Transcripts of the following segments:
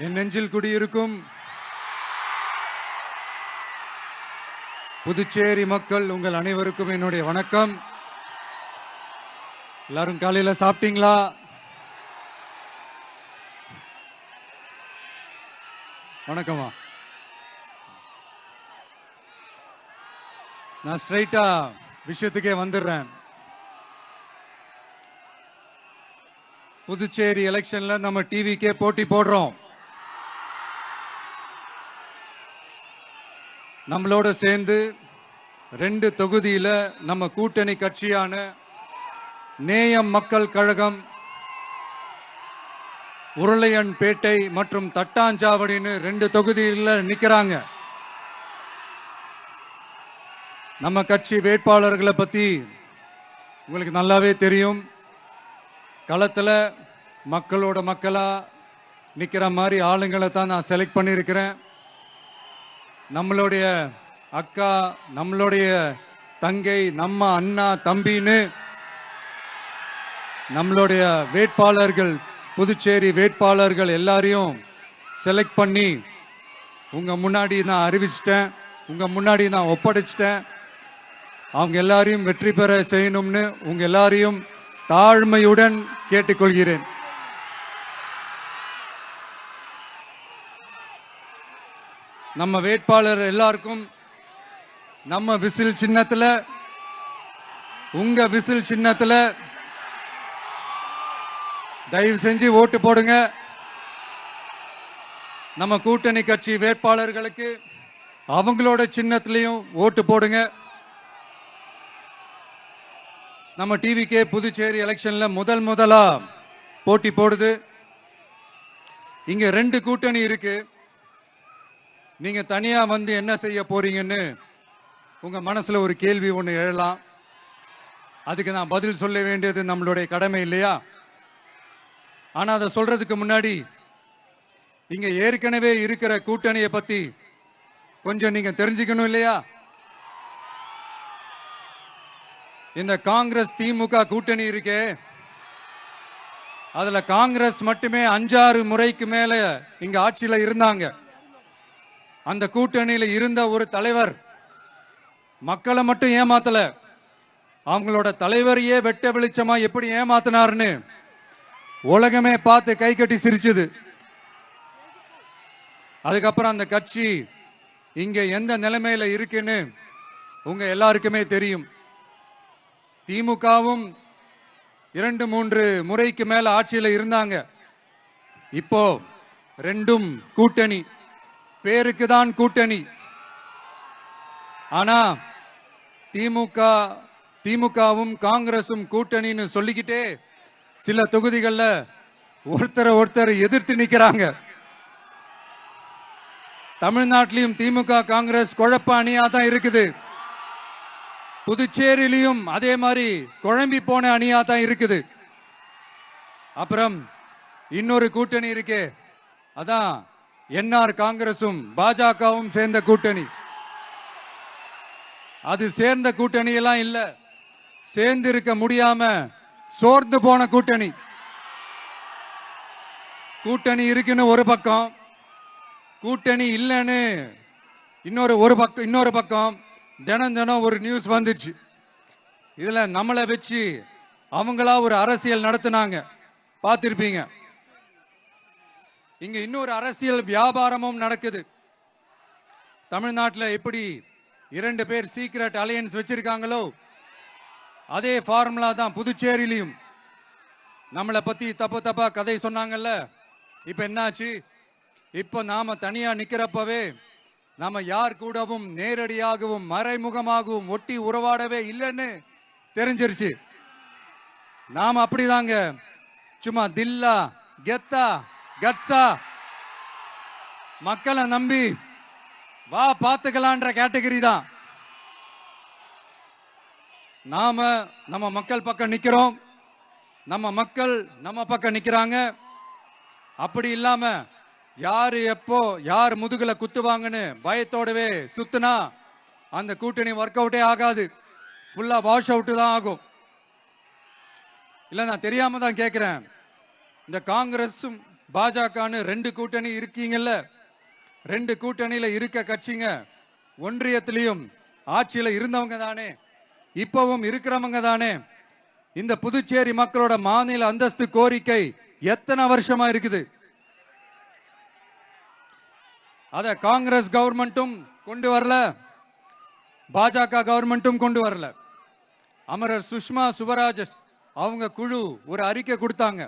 என் நெஞ்சில் குடியிருக்கும் புதுச்சேரி மக்கள் உங்கள் அனைவருக்கும் என்னுடைய வணக்கம். எல்லாரும் காலையில சாப்பிட்டீங்களா? வணக்கமா. நான் ஸ்ட்ரைட்டா விஷயத்துக்கே வந்துடுறேன். புதுச்சேரி எலெக்ஷன்ல நம்ம டிவிக்கே போட்டி போடுறோம். நம்மளோட சேர்ந்து 2 தொகுதியில நம்ம கூட்டணி கட்சியான நேயம் மக்கள் கழகம், உருளையன்பேட்டை மற்றும் தட்டாஞ்சாவடின்னு 2 தொகுதியில் நிக்கிறாங்க. நம்ம கட்சி வேட்பாளர்களை பத்தி உங்களுக்கு நல்லாவே தெரியும். களத்துல மக்களோட மக்களா நிக்கிற மாதிரி ஆளுங்களை தான் நான் செலக்ட் பண்ணியிருக்கிறேன். நம்மளுடைய அக்கா, நம்மளுடைய தங்கை, நம்ம அண்ணா தம்பின்னு நம்மளுடைய வேட்பாளர்கள், புதுச்சேரி வேட்பாளர்கள் எல்லாரையும் செலக்ட் பண்ணி உங்க முன்னாடி நான் அறிவிச்சிட்டேன், உங்க முன்னாடி நான் ஒப்படைச்சிட்டேன். அவங்க எல்லாரையும் வெற்றி பெற செய்யணும்னு உங்க எல்லாரையும் தாழ்மையுடன் கேட்டுக்கொள்கிறேன். நம்ம வேட்பாளர் எல்லாருக்கும் நம்ம விசில் சின்னத்துல, உங்க விசில் சின்னத்துல தயவு செஞ்சு ஓட்டு போடுங்க. நம்ம கூட்டணி கட்சி வேட்பாளர்களுக்கு அவங்களோட சின்னத்திலையும் ஓட்டு போடுங்க. நம்ம டிவிக்கே புதுச்சேரி எலெக்ஷன்ல முதலா போட்டி போடுது. இங்க 2 கூட்டணி இருக்கு. நீங்க தனியா வந்து என்ன செய்ய போறீங்கன்னு உங்க மனசுல ஒரு கேள்வி ஒன்று எழலாம். அதுக்கு நான் பதில் சொல்ல வேண்டியது நம்மளுடைய கடமை இல்லையா? ஆனா அதை சொல்றதுக்கு முன்னாடி இங்க ஏற்கனவே இருக்கிற கூட்டணியை பத்தி கொஞ்சம் நீங்க தெரிஞ்சுக்கணும் இல்லையா? இந்த காங்கிரஸ் திமுக கூட்டணி இருக்கே, அதுல காங்கிரஸ் மட்டுமே 5-6 முறைக்கு மேல இங்க ஆட்சியில இருந்தாங்க. அந்த கூட்டணியில இருந்த ஒரு தலைவர் மக்களை மட்டும் ஏமாத்தல, அவங்களோட தலைவரையே வெட்ட வெளிச்சமா எப்படி ஏமாத்தினார்னு உலகமே பார்த்து கை கட்டி சிரிச்சது. அதுக்கப்புறம் அந்த கட்சி இங்க எந்த நிலைமையில இருக்குன்னு உங்க எல்லாருக்குமே தெரியும். திமுகவும் 2-3 முறைக்கு மேல ஆட்சியில இருந்தாங்க. இப்போ 2ம் கூட்டணி, பேருக்கு தான் கூட்டணி. ஆனா திமுகவும் காங்கிரசும் கூட்டணின்னு சொல்லிக்கிட்டே சில தொகுதிகள்ல ஒருத்தரை எதிர்த்து நிக்கிறாங்க. தமிழ்நாட்டிலையும் திமுக காங்கிரஸ் குழப்ப அணியா தான் இருக்குது. புதுச்சேரியிலையும் அதே மாதிரி குழம்பி போன அணியா தான் இருக்குது. அப்புறம் இன்னொரு கூட்டணி இருக்கே, அதான் என்ஆர் காங்கிரசும் பாஜகவும் சேர்ந்த கூட்டணி. அது சேர்ந்த கூட்டணி எல்லாம் இல்ல, சேர்ந்து இருக்க முடியாம சோர்ந்து போன கூட்டணி. கூட்டணி இருக்குன்னு ஒரு பக்கம், கூட்டணி இல்லைன்னு இன்னொரு பக்கம் தினம் ஒரு நியூஸ் வந்துச்சு. இதுல நம்மளை வச்சு அவங்களா ஒரு அரசியல் நடத்தினாங்க, பார்த்திருப்பீங்க. இங்க இன்னொரு அரசியல் வியாபாரமும் நடக்குது. தமிழ்நாட்டில் எப்படி 2 பேர் சீக்ரெட் அலையன்ஸ் வச்சிருக்காங்களோ, அதே ஃபார்முலா தான் புதுச்சேரியிலையும். நம்மளை பத்தி தப்பா கதை சொன்னாங்கல்ல, இப்ப என்னாச்சு? இப்ப நாம தனியா நிக்கிறப்பவே நாம யார் கூடவும் நேரடியாகவும் மறைமுகமாகவும் ஒட்டி உறவாடவே இல்லைன்னு தெரிஞ்சிருச்சு. நாம அப்படிதாங்க, சும்மா தில்லா கெத்தா கட்ஸா மக்களை நம்பி வா பார்த்துக்கலான்ற கேட்டகரி தான். நாம நம்ம மக்கள் பக்கம் நிக்கிறோம், நம்ம மக்கள் நம்ம பக்கம் நிக்கிறாங்க. அப்படி இல்லாம யாரு எப்போ யார் முதுகுல குத்துவாங்கன்னு பயத்தோடவே சுத்துனா அந்த கூட்டணி ஒர்க் அவுட்டே ஆகாது, ஃபுல்லா வாஷ் அவுட் தான் ஆகும். இல்ல நான் தெரியாம தான் கேட்கிறேன். இந்த காங்கிரஸும் பாஜகன்னு 2 கூட்டணி இருக்கீங்கல்ல, 2 கூட்டணியில இருக்க கட்சிங்க ஒன்றியத்திலையும் ஆட்சியில இருந்தவங்க தானே, இப்பவும் இருக்கிறவங்க தானே. இந்த புதுச்சேரி மக்களோட மாநில அந்தஸ்து கோரிக்கை எத்தனை வருஷமா இருக்குது? அத காங்கிரஸ் கவர்மெண்ட்டும் கொண்டு வரல, பாஜக கவர்மெண்ட்டும் கொண்டு வரல. அமரர் சுஷ்மா சுவராஜ் அவங்க குழு ஒரு அறிக்கை கொடுத்தாங்க.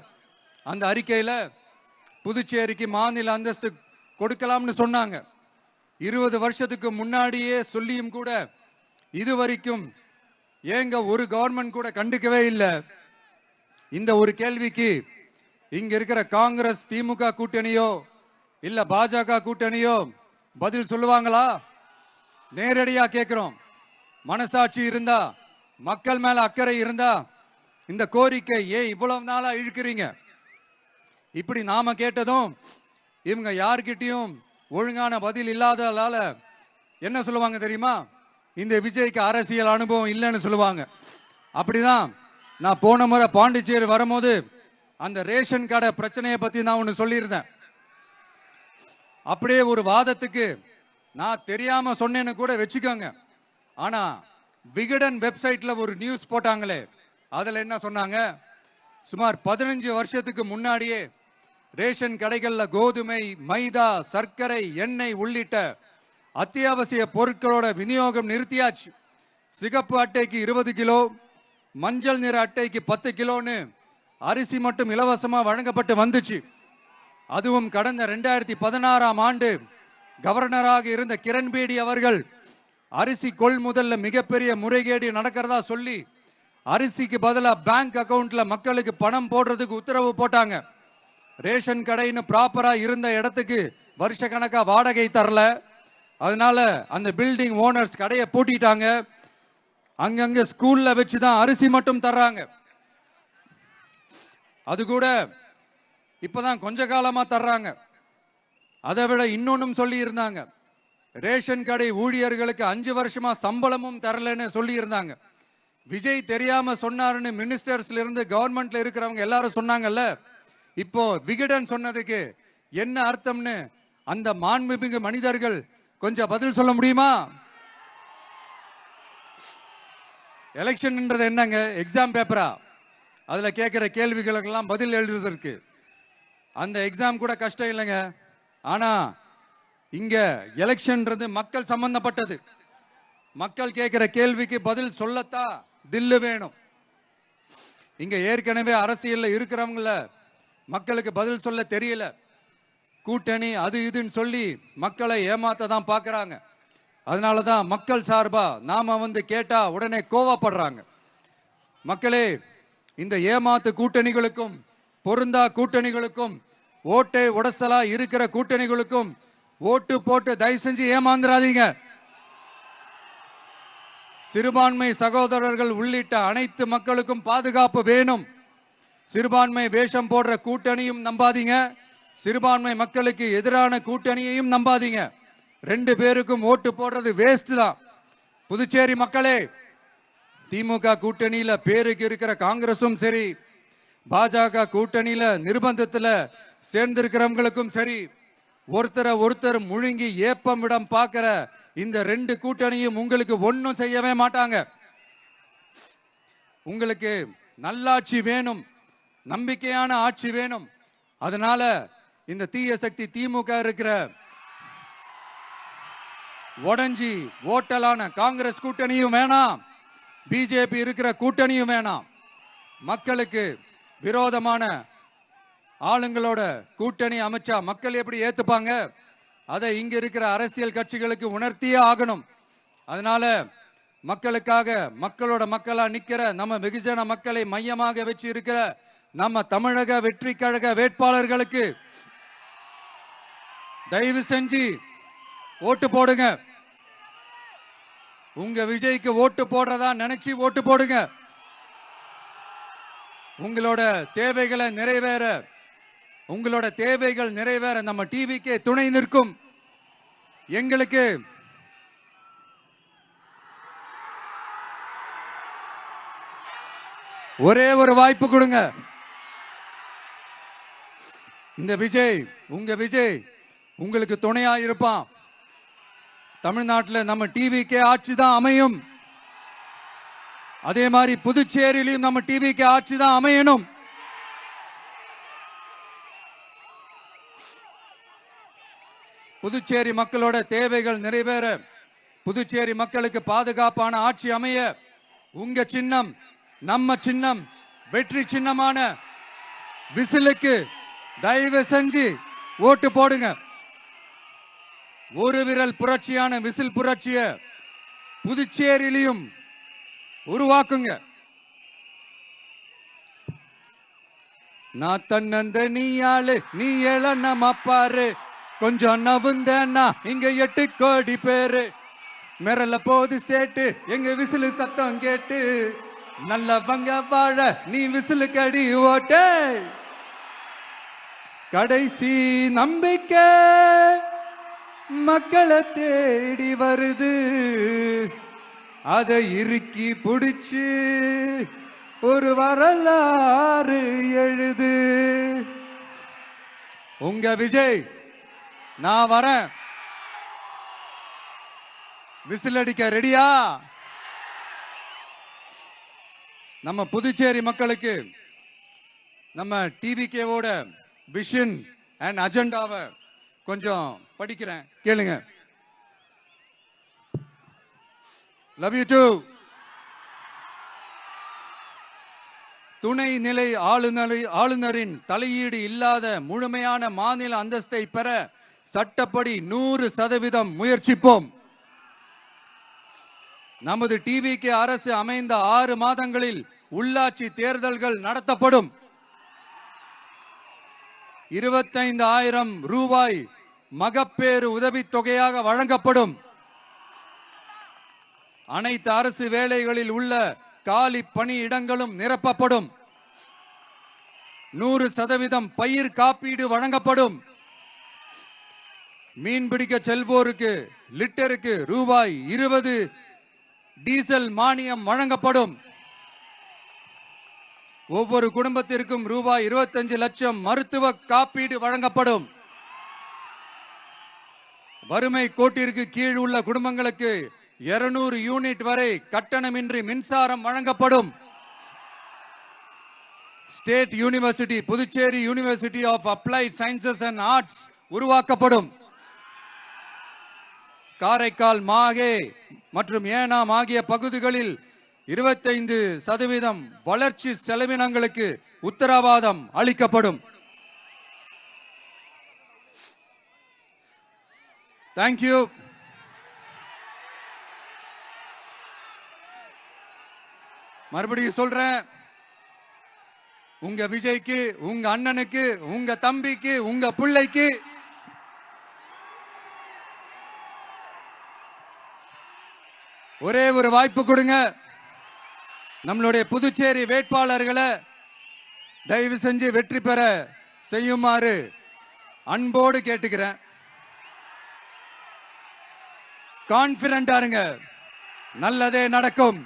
அந்த அறிக்கையில புதுச்சேரிக்கு மாநில அந்தஸ்து கொடுக்கலாம்னு சொன்னாங்க. 20 வருஷத்துக்கு முன்னாடியே சொல்லியும் கூட இதுவரைக்கும் ஏங்க ஒரு கவர்மெண்ட் கூட கண்டுக்கவே இல்லை. இந்த ஒரு கேள்விக்கு இங்க இருக்கிற காங்கிரஸ் திமுக கூட்டணியோ இல்ல பாஜக கூட்டணியோ பதில் சொல்லுவாங்களா? நேரடியா கேட்கிறோம். மனசாட்சி இருந்தா, மக்கள் மேல அக்கறை இருந்தா இந்த கோரிக்கை ஏன் இவ்வளவு நாளா இழுக்கிறீங்க? இப்படி நாம கேட்டதும் இவங்க யார்கிட்டயும் ஒழுங்கான பதில் இல்லாததால என்ன சொல்லுவாங்க தெரியுமா? இந்த விஜய்க்கு அரசியல் அனுபவம் இல்லைன்னு சொல்லுவாங்க. அப்படிதான் நான் போன முறை பாண்டிச்சேரி வரும்போது அந்த ரேஷன் கடை பிரச்சனையை பத்தி நான் ஒன்று சொல்லியிருந்தேன். அப்படியே ஒரு வாதத்துக்கு நான் தெரியாம சொன்னேன்னு கூட வச்சுக்கோங்க. ஆனா விகடன் வெப்சைட்ல ஒரு நியூஸ் போட்டாங்களே, அதுல என்ன சொன்னாங்க? சுமார் 15 வருஷத்துக்கு முன்னாடியே ரேஷன் கடைகள்ல கோதுமை, மைதா, சர்க்கரை, எண்ணெய் உள்ளிட்ட அத்தியாவசிய பொருட்களோட விநியோகம் நிறுத்தியாச்சு. சிகப்பு அட்டைக்கு 20 கிலோ, மஞ்சள் நிற அட்டைக்கு 10 கிலோன்னு அரிசி மட்டும் இலவசமா வழங்கப்பட்டு வந்துச்சு. அதுவும் கடந்த 2016ஆம் ஆண்டு கவர்னராக இருந்த கிரண்பேடி அவர்கள் அரிசி கொள்முதல்ல மிகப்பெரிய முறைகேடு நடக்கிறதா சொல்லி அரிசிக்கு பதிலாக பேங்க் அக்கவுண்ட்ல மக்களுக்கு பணம் போடுறதுக்கு உத்தரவு போட்டாங்க. ரேஷன் கடைன்னு ப்ராப்பரா இருந்த இடத்துக்கு வருஷ கணக்கா வாடகை தரல. அதனால அந்த பில்டிங் ஓனர்ஸ் கடையை பூட்டிட்டாங்க. அங்கங்க ஸ்கூல்ல வச்சுதான் அரிசி மட்டும் தர்றாங்க. அது கூட இப்பதான் கொஞ்ச காலமா தர்றாங்க. அதை விட இன்னொன்னும் சொல்லி இருந்தாங்க, ரேஷன் கடை ஊழியர்களுக்கு 5 வருஷமா சம்பளமும் தரலன்னு சொல்லி இருந்தாங்க. விஜய் தெரியாம சொன்னாருன்னு மினிஸ்டர்ஸ்ல இருந்து கவர்மெண்ட்ல இருக்கிறவங்க எல்லாரும் சொன்னாங்கல்ல. இப்போ விகடன் சொன்னதுக்கு என்ன அர்த்தம்னு அந்த மாண்புமிகு மனிதர்கள் கொஞ்சம் பதில் சொல்ல முடியுமா? எலெக்ஷன்ன்றது என்னங்க? எக்ஸாம் பேப்பரா? அதுல கேட்கிற கேள்விகளுக்கெல்லாம் பதில் எழுதுவதற்கு அந்த எக்ஸாம் கூட கஷ்டம் இல்லைங்க. ஆனா இங்க எலெக்ஷன்ன்றது மக்கள் சம்பந்தப்பட்டது. மக்கள் கேட்கிற கேள்விக்கு பதில் சொல்லத்தான் தில்லு வேணும். இங்க ஏற்கனவே அரசியல்ல இருக்கிறவங்கள மக்களுக்கு பதில் சொல்ல தெரியல. கூட்டணி அது இதுன்னு சொல்லி மக்களை ஏமாத்த தான் பார்க்கறாங்க. அதனாலதான் மக்கள் சார்பா நாம வந்து கேட்டா உடனே கோவப்படுறாங்க. மக்களே, இந்த ஏமாத்து கூட்டணிகளுக்கும் பொருந்தா கூட்டணிகளுக்கும் ஓட்டை உடசலா இருக்கிற கூட்டணிகளுக்கும் ஓட்டு போட்டு தயவு செஞ்சு ஏமாந்துராதீங்க. சிறுபான்மை சகோதரர்கள் உள்ளிட்ட அனைத்து மக்களுக்கும் பாதுகாப்பு வேணும். சிறுபான்மை வேஷம் போடுற கூட்டணியும் நம்பாதீங்க, சிறுபான்மை மக்களுக்கு எதிரான கூட்டணியையும் நம்பாதீங்க. 2 பேருக்கும் ஓட்டு போடுறது வேஸ்ட் தான். புதுச்சேரி மக்களே, திமுக கூட்டணியில பேருக்கு இருக்கிற காங்கிரசும் சரி, பாஜக கூட்டணியில நிர்பந்தத்துல சேர்ந்திருக்கிறவங்களுக்கும் சரி, ஒருத்தர் முழுங்கி ஏப்பம் விடம் பார்க்கிற இந்த 2 கூட்டணியும் உங்களுக்கு ஒன்னும் செய்யவே மாட்டாங்க. உங்களுக்கு நல்லாட்சி வேணும், நம்பிக்கையான ஆட்சி வேணும். அதனால இந்த தீய சக்தி திமுக இருக்கிற உடஞ்சி ஓட்டலான காங்கிரஸ் கூட்டணியும் வேணாம், பிஜேபி இருக்கிற கூட்டணியும் வேணாம். மக்களுக்கு விரோதமான ஆளுங்களோட கூட்டணி அமைச்சா மக்கள் எப்படி ஏத்துப்பாங்க? அதை இங்க இருக்கிற அரசியல் கட்சிகளுக்கு உணர்த்தியே ஆகணும். அதனால மக்களுக்காக மக்களோட மக்களா நிக்கிற நம்ம வெகுஜன மக்களை மையமாக வச்சு இருக்கிற நம்ம தமிழக வெற்றி கழக வேட்பாளர்களுக்கு தயவு செஞ்சு ஓட்டு போடுங்க. உங்க விஜய்க்கு ஓட்டு போடுறதா நினைச்சு ஓட்டு போடுங்க. உங்களோட தேவைகளை நிறைவேற, உங்களோட தேவைகள் நிறைவேற நம்ம டிவிக்கே துணை நிற்கும். எங்களுக்கு ஒரே ஒரு வாய்ப்பு கொடுங்க. இந்த விஜய், உங்க விஜய் உங்களுக்கு துணையா இருப்பான். தமிழ்நாட்டில் நம்ம டிவிக்கே ஆட்சி தான் அமையும். அதே மாதிரி புதுச்சேரியிலும் நம்ம டிவிக்கு ஆட்சி தான் அமையணும். புதுச்சேரி மக்களோட தேவைகள் நிறைவேற, புதுச்சேரி மக்களுக்கு பாதுகாப்பான ஆட்சி அமைய உங்க சின்னம், நம்ம சின்னம், வெற்றி சின்னமான விசிலுக்கு தயவு செஞ்சு ஓட்டு போடுங்க. ஒரு விரல் புரட்சியான விசில் புரட்சிய புதுச்சேரியிலும் உருவாக்குங்க. நான் தன்னந்த நீ ஆளு, நீ எழ பாரு, கொஞ்சம் நவுந்தேன்னா இங்க 8 கோடி பேரு. மிரல போது ஸ்டேட்டு எங்க விசிலு சத்தம் கேட்டு, நல்லவங்க வாழ நீ விசிலு கடி ஓட்டே. கடைசி நம்பிக்கை மக்களை தேடி வருது, அதை இறுக்கி பிடிச்சு ஒரு வரலாறு எழுது. உங்க விஜய், நான் வரேன். விசில் அடிக்க ரெடியா? நம்ம புதுச்சேரி மக்களுக்கு நம்ம டிவிகேவோட விஷன் அண்ட் அஜெண்டாவை கொஞ்சம் படிக்கிறேன், கேளுங்க. Love you too. துணை நிலை ஆளுநரின் தலையீடு இல்லாத முழுமையான மாநில அந்தஸ்தை பெற சட்டப்படி 100% முயற்சிப்போம். நமது டிவிகே அரசு அமைந்த 6 மாதங்களில் உள்ளாட்சி தேர்தல்கள் நடத்தப்படும். 25,000 ரூபாய் மகப்பேறு உதவித்தொகையாக வழங்கப்படும். அனைத்து அரசு வேலைகளில் உள்ள காலி பணியிடங்களும் நிரப்பப்படும். 100% பயிர் காப்பீடு வழங்கப்படும். மீன்பிடிக்க செல்வோருக்கு லிட்டருக்கு ரூபாய் 20 டீசல் மானியம் வழங்கப்படும். ஒவ்வொரு குடும்பத்திற்கும் ரூபாய் 25 லட்சம் மருத்துவ காப்பீடு வழங்கப்படும். வறுமை கோட்டிற்கு கீழ் உள்ள குடும்பங்களுக்கு 200 யூனிட் வரை கட்டணமின்றி மின்சாரம் வழங்கப்படும். State university, Puducherry university of applied sciences and arts உருவாக்கப்படும். காரைக்கால், மாஹே மற்றும் ஏனாம் ஆகிய பகுதிகளில் 25% வளர்ச்சி செலவினங்களுக்கு உத்தரவாதம் அளிக்கப்படும். தேங்க்யூ. மறுபடியும் சொல்றேன், உங்க விஜய்க்கு, உங்க அண்ணனுக்கு, உங்க தம்பிக்கு, உங்க பிள்ளைக்கு ஒரே ஒரு வாய்ப்பு கொடுங்க. நம்மளுடைய புதுச்சேரி வேட்பாளர்களை தயவு செஞ்சு வெற்றி பெற செய்யுமாறு அன்போடு கேட்டுக்கிறேன். கான்பிடண்டா இருங்க, நல்லதே நடக்கும்,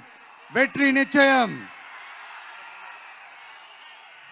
வெற்றி நிச்சயம்.